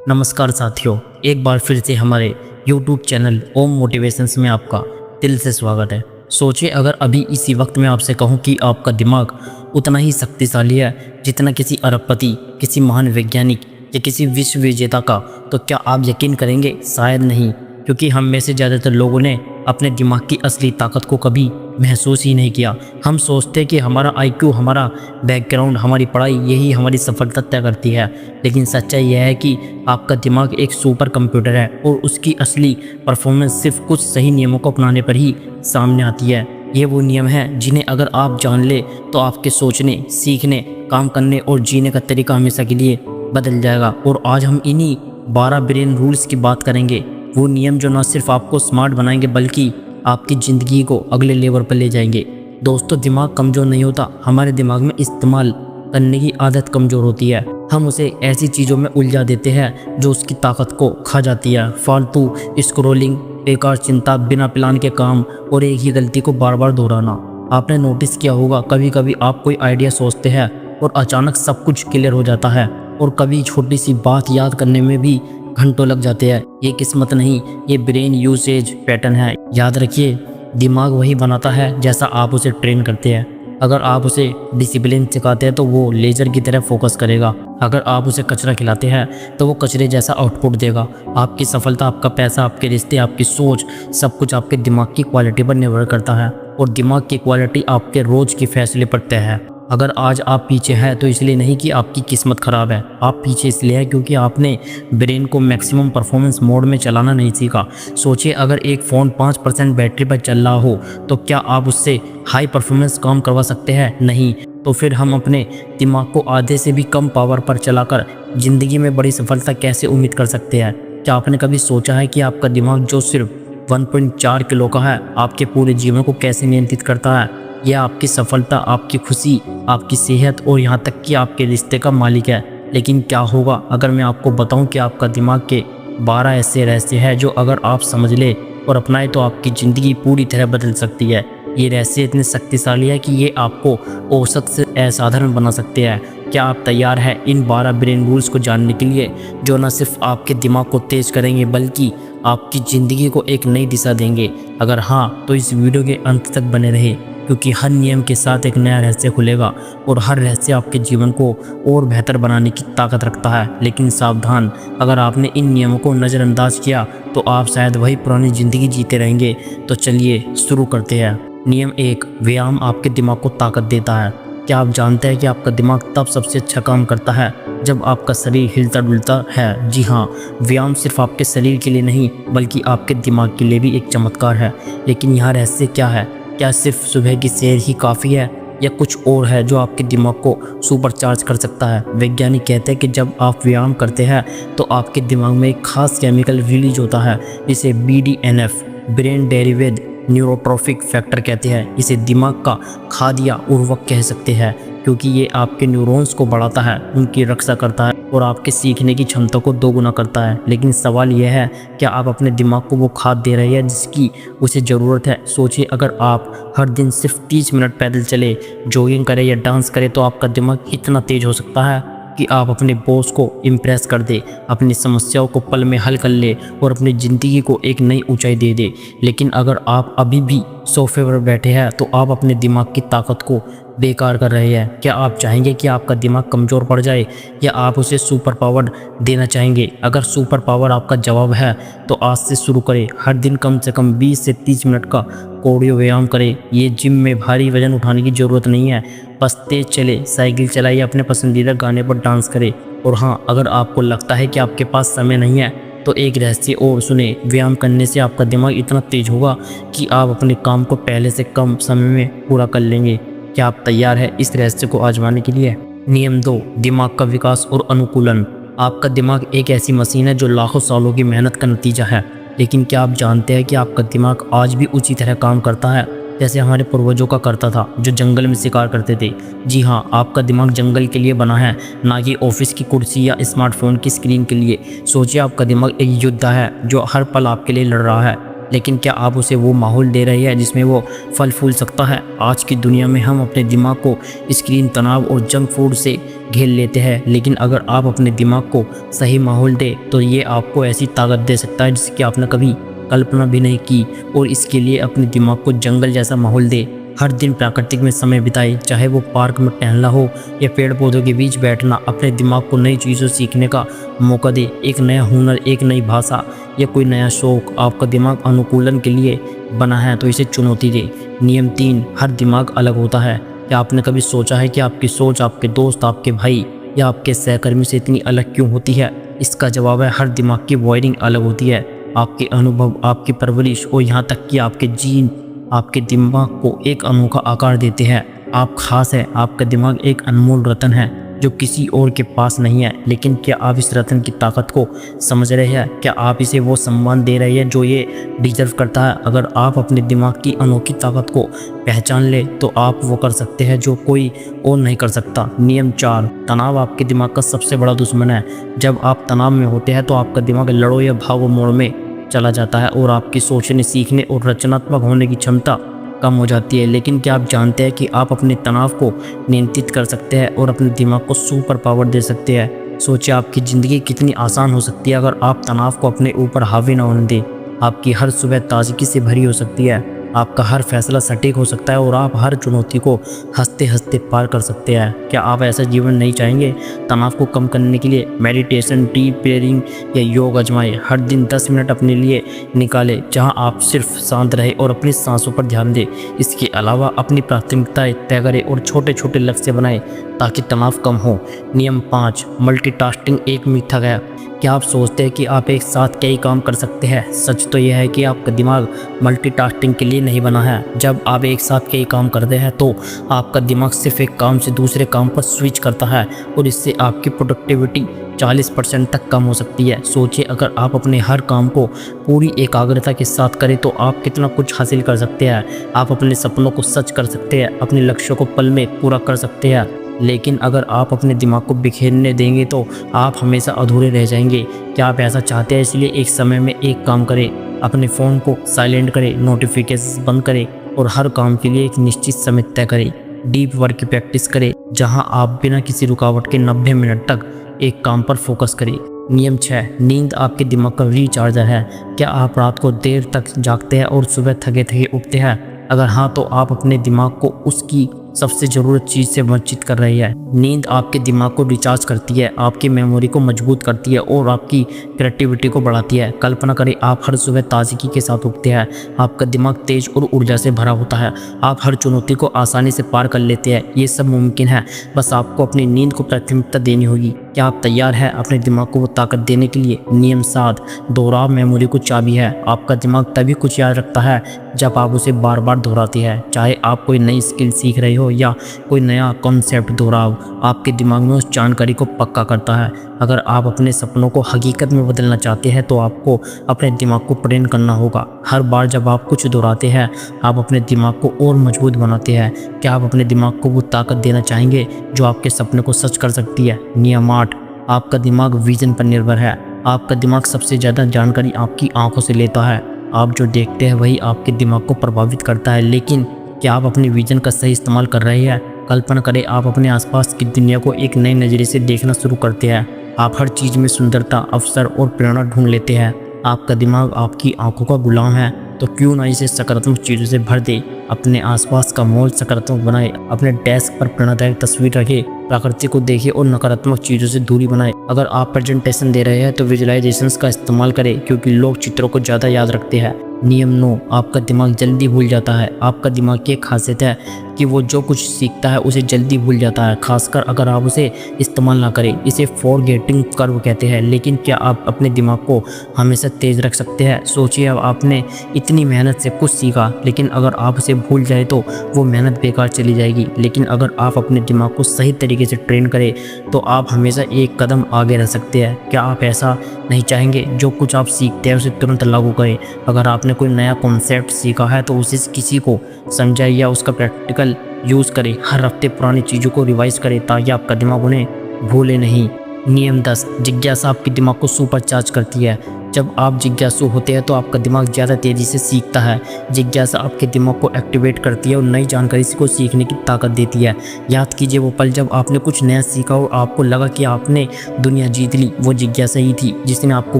नमस्कार साथियों, एक बार फिर से हमारे YouTube चैनल ओम मोटिवेशंस में आपका दिल से स्वागत है। सोचिए अगर अभी इसी वक्त मैं आपसे कहूं कि आपका दिमाग उतना ही शक्तिशाली है जितना किसी अरबपति, किसी महान वैज्ञानिक या किसी विश्व विजेता का, तो क्या आप यकीन करेंगे? शायद नहीं, क्योंकि हम में से ज़्यादातर लोगों ने अपने दिमाग की असली ताकत को कभी महसूस ही नहीं किया। हम सोचते हैं कि हमारा IQ, हमारा बैकग्राउंड, हमारी पढ़ाई यही हमारी सफलता तय करती है, लेकिन सच्चाई यह है कि आपका दिमाग एक सुपर कंप्यूटर है और उसकी असली परफॉर्मेंस सिर्फ कुछ सही नियमों को अपनाने पर ही सामने आती है। ये वो नियम हैं जिन्हें अगर आप जान ले तो आपके सोचने, सीखने, काम करने और जीने का तरीका हमेशा के लिए बदल जाएगा। और आज हम इन्हीं 12 ब्रेन रूल्स की बात करेंगे, वो नियम जो ना सिर्फ आपको स्मार्ट बनाएंगे बल्कि आपकी ज़िंदगी को अगले लेवल पर ले जाएंगे। दोस्तों, दिमाग कमज़ोर नहीं होता, हमारे दिमाग में इस्तेमाल करने की आदत कमज़ोर होती है। हम उसे ऐसी चीज़ों में उलझा देते हैं जो उसकी ताकत को खा जाती है। फालतू स्क्रोलिंग, बेकार चिंता, बिना प्लान के काम और एक ही गलती को बार बार दोहराना। आपने नोटिस किया होगा, कभी कभी आप कोई आइडिया सोचते हैं और अचानक सब कुछ क्लियर हो जाता है, और कभी छोटी सी बात याद करने में भी घंटों लग जाते हैं। ये किस्मत नहीं, ये ब्रेन यूसेज पैटर्न है। याद रखिए, दिमाग वही बनाता है जैसा आप उसे ट्रेन करते हैं। अगर आप उसे डिसिप्लिन सिखाते हैं तो वो लेजर की तरह फोकस करेगा। अगर आप उसे कचरा खिलाते हैं तो वो कचरे जैसा आउटपुट देगा। आपकी सफलता, आपका पैसा, आपके रिश्ते, आपकी सोच, सब कुछ आपके दिमाग की क्वालिटी पर निर्भर करता है, और दिमाग की क्वालिटी आपके रोज़ के फैसले पर तय है। अगर आज आप पीछे हैं तो इसलिए नहीं कि आपकी किस्मत ख़राब है, आप पीछे इसलिए हैं क्योंकि आपने ब्रेन को मैक्सिमम परफॉर्मेंस मोड में चलाना नहीं सीखा। सोचिए, अगर एक फ़ोन 5% बैटरी पर चल रहा हो तो क्या आप उससे हाई परफॉर्मेंस काम करवा सकते हैं? नहीं। तो फिर हम अपने दिमाग को आधे से भी कम पावर पर चलाकर ज़िंदगी में बड़ी सफलता कैसे उम्मीद कर सकते हैं? क्या आपने कभी सोचा है कि आपका दिमाग जो सिर्फ 1.4 किलो का है, आपके पूरे जीवन को कैसे नियंत्रित करता है? यह आपकी सफलता, आपकी खुशी, आपकी सेहत और यहाँ तक कि आपके रिश्ते का मालिक है। लेकिन क्या होगा अगर मैं आपको बताऊं कि आपका दिमाग के 12 ऐसे रहस्य हैं जो अगर आप समझ ले और अपनाए तो आपकी ज़िंदगी पूरी तरह बदल सकती है। ये रहस्य इतने शक्तिशाली है कि ये आपको औसत से असाधारण बना सकते हैं। क्या आप तैयार हैं इन 12 ब्रेन रूल्स को जानने के लिए, जो न सिर्फ आपके दिमाग को तेज करेंगे बल्कि आपकी ज़िंदगी को एक नई दिशा देंगे? अगर हाँ, तो इस वीडियो के अंत तक बने रहे, क्योंकि हर नियम के साथ एक नया रहस्य खुलेगा और हर रहस्य आपके जीवन को और बेहतर बनाने की ताकत रखता है। लेकिन सावधान, अगर आपने इन नियमों को नज़रअंदाज किया तो आप शायद वही पुरानी ज़िंदगी जीते रहेंगे। तो चलिए शुरू करते हैं। नियम 1, व्यायाम आपके दिमाग को ताकत देता है। क्या आप जानते हैं कि आपका दिमाग तब सबसे अच्छा काम करता है जब आपका शरीर हिलता डुलता है? जी हाँ, व्यायाम सिर्फ आपके शरीर के लिए नहीं बल्कि आपके दिमाग के लिए भी एक चमत्कार है। लेकिन यहाँ रहस्य क्या है? क्या सिर्फ सुबह की सैर ही काफ़ी है या कुछ और है जो आपके दिमाग को सुपरचार्ज कर सकता है? वैज्ञानिक कहते हैं कि जब आप व्यायाम करते हैं तो आपके दिमाग में एक खास केमिकल रिलीज होता है जिसे BDNF, ब्रेन डेरिवेड न्यूरोट्रॉफिक फैक्टर कहते हैं। इसे दिमाग का खाद्य उर्वरक कह सकते हैं, क्योंकि ये आपके न्यूरॉन्स को बढ़ाता है, उनकी रक्षा करता है और आपके सीखने की क्षमता को दोगुना करता है। लेकिन सवाल यह है, क्या आप अपने दिमाग को वो खाद दे रहे हैं जिसकी उसे ज़रूरत है? सोचिए, अगर आप हर दिन सिर्फ 30 मिनट पैदल चले, जॉगिंग करें या डांस करें तो आपका दिमाग इतना तेज हो सकता है कि आप अपने बॉस को इम्प्रेस कर दे, अपनी समस्याओं को पल में हल कर ले और अपनी ज़िंदगी को एक नई ऊंचाई दे दे। लेकिन अगर आप अभी भी सोफे पर बैठे हैं तो आप अपने दिमाग की ताकत को बेकार कर रहे हैं। क्या आप चाहेंगे कि आपका दिमाग कमज़ोर पड़ जाए या आप उसे सुपर पावर देना चाहेंगे? अगर सुपर पावर आपका जवाब है तो आज से शुरू करें। हर दिन कम से कम 20 से 30 मिनट का कार्डियो व्यायाम करें। ये जिम में भारी वजन उठाने की ज़रूरत नहीं है, बस तेज़ चले, साइकिल चलाइए, अपने पसंदीदा गाने पर डांस करें। और हाँ, अगर आपको लगता है कि आपके पास समय नहीं है तो एक रहस्य और सुने, व्यायाम करने से आपका दिमाग इतना तेज होगा कि आप अपने काम को पहले से कम समय में पूरा कर लेंगे। क्या आप तैयार हैं इस रहस्य को आजमाने के लिए? नियम 2, दिमाग का विकास और अनुकूलन। आपका दिमाग एक ऐसी मशीन है जो लाखों सालों की मेहनत का नतीजा है। लेकिन क्या आप जानते हैं कि आपका दिमाग आज भी उसी तरह काम करता है जैसे हमारे पूर्वजों का करता था, जो जंगल में शिकार करते थे? जी हाँ, आपका दिमाग जंगल के लिए बना है, ना कि ऑफिस की कुर्सी या स्मार्टफोन की स्क्रीन के लिए। सोचिए, आपका दिमाग एक योद्धा है जो हर पल आपके लिए लड़ रहा है। लेकिन क्या आप उसे वो माहौल दे रहे हैं जिसमें वो फल फूल सकता है? आज की दुनिया में हम अपने दिमाग को स्क्रीन, तनाव और जंक फूड से घेर लेते हैं, लेकिन अगर आप अपने दिमाग को सही माहौल दें तो ये आपको ऐसी ताकत दे सकता है जिसकी आपने कभी कल्पना भी नहीं की। और इसके लिए अपने दिमाग को जंगल जैसा माहौल दे। हर दिन प्राकृतिक में समय बिताए, चाहे वो पार्क में टहलना हो या पेड़ पौधों के बीच बैठना। अपने दिमाग को नई चीज़ों सीखने का मौका दे, एक नया हुनर, एक नई भाषा या कोई नया शौक। आपका दिमाग अनुकूलन के लिए बना है तो इसे चुनौती दे। नियम 3, हर दिमाग अलग होता है। क्या आपने कभी सोचा है कि आपकी सोच आपके दोस्त, आपके भाई या आपके सहकर्मी से इतनी अलग क्यों होती है? इसका जवाब है हर दिमाग की वायरिंग अलग होती है। आपके अनुभव, आपकी परवरिश और यहाँ तक कि आपके जीन आपके दिमाग को एक अनोखा आकार देते हैं। आप खास है, आपका दिमाग एक अनमोल रत्न है जो किसी और के पास नहीं है। लेकिन क्या आप इस रत्न की ताकत को समझ रहे हैं? क्या आप इसे वो सम्मान दे रहे हैं जो ये डिजर्व करता है? अगर आप अपने दिमाग की अनोखी ताकत को पहचान ले तो आप वो कर सकते हैं जो कोई और नहीं कर सकता। नियम 4, तनाव आपके दिमाग का सबसे बड़ा दुश्मन है। जब आप तनाव में होते हैं तो आपका दिमाग लड़ो या भागो मोड़ में चला जाता है और आपकी सोचने, सीखने और रचनात्मक होने की क्षमता कम हो जाती है। लेकिन क्या आप जानते हैं कि आप अपने तनाव को नियंत्रित कर सकते हैं और अपने दिमाग को सुपर पावर दे सकते हैं? सोचिए आपकी ज़िंदगी कितनी आसान हो सकती है अगर आप तनाव को अपने ऊपर हावी न होने दें। आपकी हर सुबह ताजगी से भरी हो सकती है, आपका हर फैसला सटीक हो सकता है और आप हर चुनौती को हंसते हंसते पार कर सकते हैं। क्या आप ऐसा जीवन नहीं चाहेंगे? तनाव को कम करने के लिए मेडिटेशन, डीप ब्रीथिंग या योग आजमाएं। हर दिन 10 मिनट अपने लिए निकालें जहां आप सिर्फ शांत रहे और अपनी सांसों पर ध्यान दें। इसके अलावा अपनी प्राथमिकताएं तय करें और छोटे छोटे लक्ष्य बनाएं ताकि तनाव कम हो। नियम 5, मल्टीटास्किंग एक मिथक है। क्या आप सोचते हैं कि आप एक साथ कई काम कर सकते हैं? सच तो यह है कि आपका दिमाग मल्टीटास्किंग के लिए नहीं बना है। जब आप एक साथ कई काम करते हैं तो आपका दिमाग सिर्फ एक काम से दूसरे काम पर स्विच करता है और इससे आपकी प्रोडक्टिविटी 40% तक कम हो सकती है। सोचिए अगर आप अपने हर काम को पूरी एकाग्रता के साथ करें तो आप कितना कुछ हासिल कर सकते हैं। आप अपने सपनों को सच कर सकते हैं, अपने लक्ष्यों को पल में पूरा कर सकते हैं। लेकिन अगर आप अपने दिमाग को बिखेरने देंगे तो आप हमेशा अधूरे रह जाएंगे। क्या आप ऐसा चाहते हैं? इसलिए एक समय में एक काम करें, अपने फ़ोन को साइलेंट करें, नोटिफिकेशन बंद करें और हर काम के लिए एक निश्चित समय तय करें। डीप वर्क की प्रैक्टिस करें जहां आप बिना किसी रुकावट के 90 मिनट तक एक काम पर फोकस करें। नियम 6, नींद आपके दिमाग का रिचार्जर है। क्या आप रात को देर तक जागते हैं और सुबह थके थके उठते हैं? अगर हाँ तो आप अपने दिमाग को उसकी सबसे ज़रूरत चीज़ से वंचित कर रही है। नींद आपके दिमाग को रिचार्ज करती है, आपकी मेमोरी को मजबूत करती है और आपकी क्रिएटिविटी को बढ़ाती है। कल्पना करें आप हर सुबह ताजगी के साथ उठते हैं, आपका दिमाग तेज और ऊर्जा से भरा होता है, आप हर चुनौती को आसानी से पार कर लेते हैं। ये सब मुमकिन है, बस आपको अपनी नींद को प्राथमिकता देनी होगी। क्या आप तैयार हैं अपने दिमाग को वो ताकत देने के लिए? नियम 7, दोहराव मेमोरी को चाबी है। आपका दिमाग तभी कुछ याद रखता है जब आप उसे बार बार दोहराते हैं। चाहे आप कोई नई स्किल सीख रहे हो या कोई नया कॉन्सेप्ट, दोहराव आपके दिमाग में उस जानकारी को पक्का करता है। अगर आप अपने सपनों को हकीकत में बदलना चाहते हैं तो आपको अपने दिमाग को ट्रेन करना होगा। हर बार जब आप कुछ दोहराते हैं आप अपने दिमाग को और मजबूत बनाते हैं। क्या आप अपने दिमाग को वो ताकत देना चाहेंगे जो आपके सपने को सच कर सकती है? नियम 8, आपका दिमाग विजन पर निर्भर है। आपका दिमाग सबसे ज़्यादा जानकारी आपकी आंखों से लेता है। आप जो देखते हैं वही आपके दिमाग को प्रभावित करता है। लेकिन क्या आप अपने विजन का सही इस्तेमाल कर रहे हैं? कल्पना करें आप अपने आसपास की दुनिया को एक नए नज़रिए से देखना शुरू करते हैं। आप हर चीज़ में सुंदरता, अवसर और प्रेरणा ढूंढ लेते हैं। आपका दिमाग आपकी आंखों का गुलाम है, तो क्यों ना इसे सकारात्मक चीज़ों से भर दे। अपने आसपास का माहौल सकारात्मक बनाए, अपने डेस्क पर प्रेरणादायक तस्वीर रखें, प्रकृति को देखें और नकारात्मक चीज़ों से दूरी बनाए। अगर आप प्रेजेंटेशन दे रहे हैं तो विजुअलाइजेशंस का इस्तेमाल करें क्योंकि लोग चित्रों को ज़्यादा याद रखते हैं। नियम 9, आपका दिमाग जल्दी भूल जाता है। आपका दिमाग की एक खासियत है कि वो जो कुछ सीखता है उसे जल्दी भूल जाता है, खासकर अगर आप उसे इस्तेमाल ना करें। इसे फॉरगेटिंग कर्व कहते हैं। लेकिन क्या आप अपने दिमाग को हमेशा तेज़ रख सकते हैं? सोचिए अब आपने इतनी मेहनत से कुछ सीखा, लेकिन अगर आप उसे भूल जाए तो वो मेहनत बेकार चली जाएगी। लेकिन अगर आप अपने दिमाग को सही तरीके से ट्रेन करें तो आप हमेशा एक कदम आगे रह सकते हैं। क्या आप ऐसा नहीं चाहेंगे? जो कुछ आप सीखते हैं उसे तुरंत लागू करें। अगर आपने कोई नया कॉन्सेप्ट सीखा है तो उसे किसी को समझाएं या उसका प्रैक्टिकल यूज़ करें। हर हफ्ते पुरानी चीज़ों को रिवाइज करें ताकि आपका दिमाग उन्हें भूले नहीं। नियम 10, जिज्ञासा आपके दिमाग को सुपर चार्ज करती है। जब आप जिज्ञासु होते हैं तो आपका दिमाग ज़्यादा तेज़ी से सीखता है। जिज्ञासा आपके दिमाग को एक्टिवेट करती है और नई जानकारी को सीखने की ताकत देती है। याद कीजिए वो पल जब आपने कुछ नया सीखा और आपको लगा कि आपने दुनिया जीत ली, वो जिज्ञासा ही थी जिसने आपको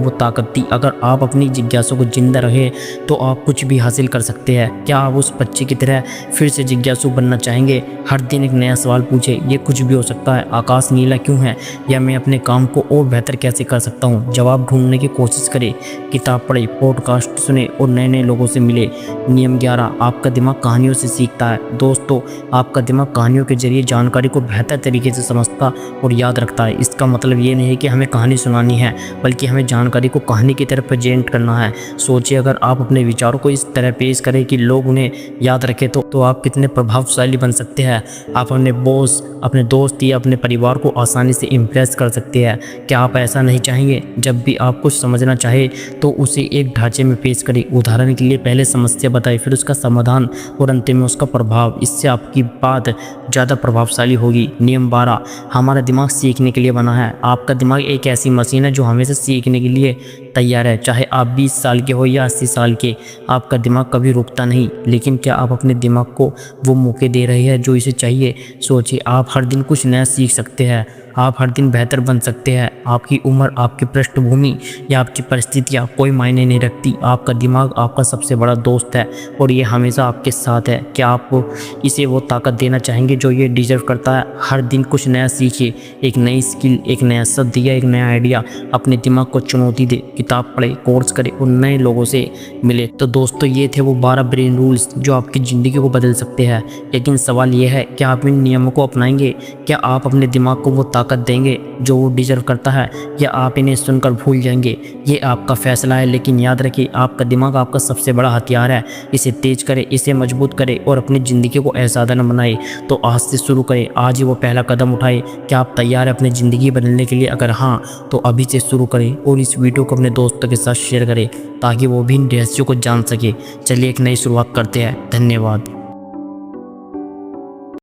वो ताकत दी। अगर आप अपनी जिज्ञासा को जिंदा रहे तो आप कुछ भी हासिल कर सकते हैं। क्या आप उस बच्चे की तरह फिर से जिज्ञासु बनना चाहेंगे? हर दिन एक नया सवाल पूछे, ये कुछ भी हो सकता है, आकाश नीला क्यों है, या मैं अपने काम को और बेहतर कैसे कर सकता हूँ। जवाब ढूंढने की कोशिश करें, किताब पढ़े, पॉडकास्ट सुने और नए नए लोगों से मिले। नियम 11, आपका दिमाग कहानियों से सीखता है। दोस्तों, आपका दिमाग कहानियों के जरिए जानकारी को बेहतर तरीके से समझता और याद रखता है। इसका मतलब ये नहीं है कि हमें कहानी सुनानी है, बल्कि हमें जानकारी को कहानी की तरह प्रेजेंट करना है। सोचिए अगर आप अपने विचारों को इस तरह पेश करें कि लोग उन्हें याद रखें तो आप कितने प्रभावशाली बन सकते हैं। आप अपने बॉस, अपने दोस्त या अपने परिवार को आसानी से इम्प्रेस कर सकते हैं। क्या आप ऐसा नहीं चाहेंगे? जब भी आप कुछ समझना चाहे तो उसे एक ढांचे में पेश करें। उदाहरण के लिए पहले समस्या बताएं, फिर उसका समाधान और अंत में उसका प्रभाव। इससे आपकी बात ज़्यादा प्रभावशाली होगी। नियम 12, हमारा दिमाग सीखने के लिए बना है। आपका दिमाग एक ऐसी मशीन है जो हमेशा सीखने के लिए तैयार है। चाहे आप 20 साल के हो या 80 साल के, आपका दिमाग कभी रुकता नहीं। लेकिन क्या आप अपने दिमाग को वो मौके दे रहे हैं जो इसे चाहिए? सोचिए, आप हर दिन कुछ नया सीख सकते हैं, आप हर दिन बेहतर बन सकते हैं। आपकी उम्र, आपकी पृष्ठभूमि या आपकी परिस्थितियाँ कोई मायने नहीं रखती। आपका दिमाग आपका सबसे बड़ा दोस्त है और ये हमेशा आपके साथ है। क्या आप इसे वो ताकत देना चाहेंगे जो ये डिजर्व करता है? हर दिन कुछ नया सीखिए, एक नई स्किल, एक नया शब्द या एक नया आइडिया। अपने दिमाग को चुनौती दे, किताब पढ़े, कोर्स करे और नए लोगों से मिले। तो दोस्तों, ये थे वो 12 ब्रेन रूल्स जो आपकी ज़िंदगी को बदल सकते हैं। लेकिन सवाल ये है, क्या आप इन नियमों को अपनाएंगे? क्या आप अपने दिमाग को वो ताकत देंगे जो वो डिजर्व करता है, या आप इन्हें सुनकर भूल जाएंगे? ये आपका फैसला है, लेकिन याद रखिए, आपका दिमाग आपका सबसे बड़ा हथियार है। इसे तेज करें, इसे मजबूत करें और अपनी ज़िंदगी को असाधारण बनाए। तो आज से शुरू करें, आज ही वो पहला कदम उठाए। क्या आप तैयार हैं अपनी ज़िंदगी बदलने के लिए? अगर हाँ, तो अभी से शुरू करें और इस वीडियो को अपने दोस्तों के साथ शेयर करें ताकि वो भी इन रहस्यों को जान सके। चलिए एक नई शुरुआत करते हैं। धन्यवाद।